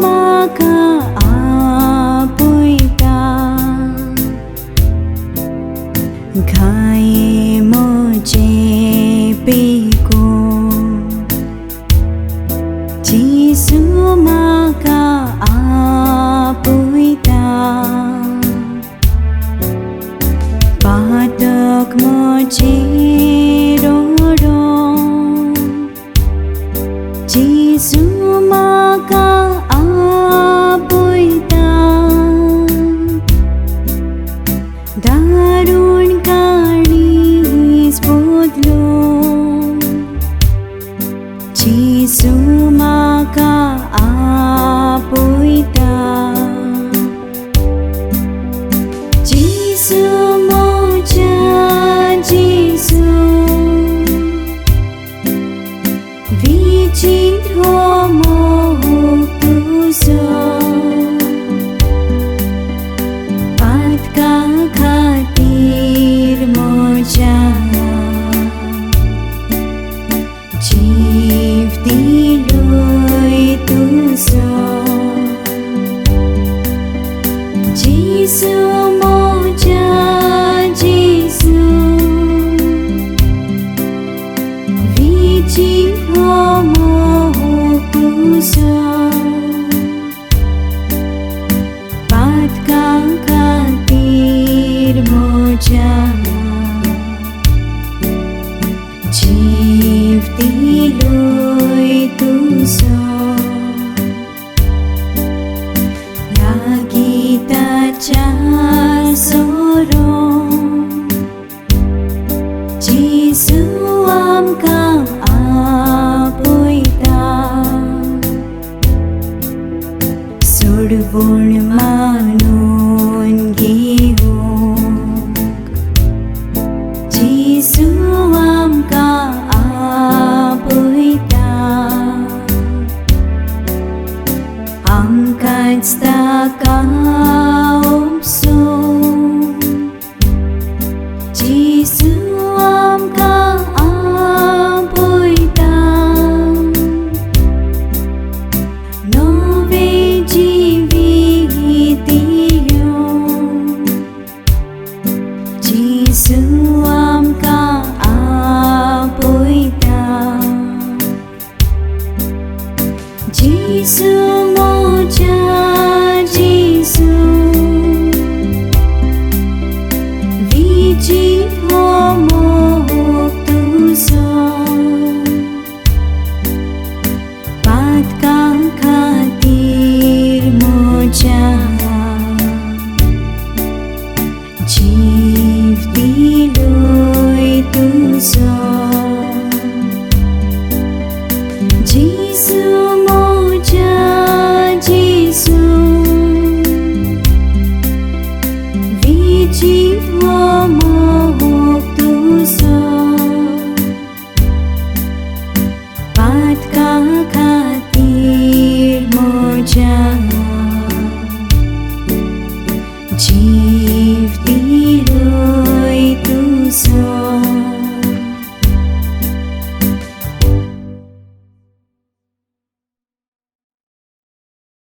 maka apuita khai mo jepiku Jesu maka apuita patak mo jirorong Jesu maka apuita darun kanis bodlo Jesu maka apuita Jesu moja Jesu Vicit homo tuso Patka khatir moja Jiv diloi tuso Jesu moja Jesu Vicit homo tuso Patka khatir moja Jiv diloi tuso Lagi tacar sorong Jesu amkang apuita Surbun manon gihong Jesu amkang apuita Angkat staka umsong Jesu amkang apuita Nove jivitiyong Jesu amkang apuita Jesu moja Jesu Vicit homo tuso Patka khatir moja Jiv diloi tuso Jesu moja Jesu Vicit homo tuso Patka khatir moja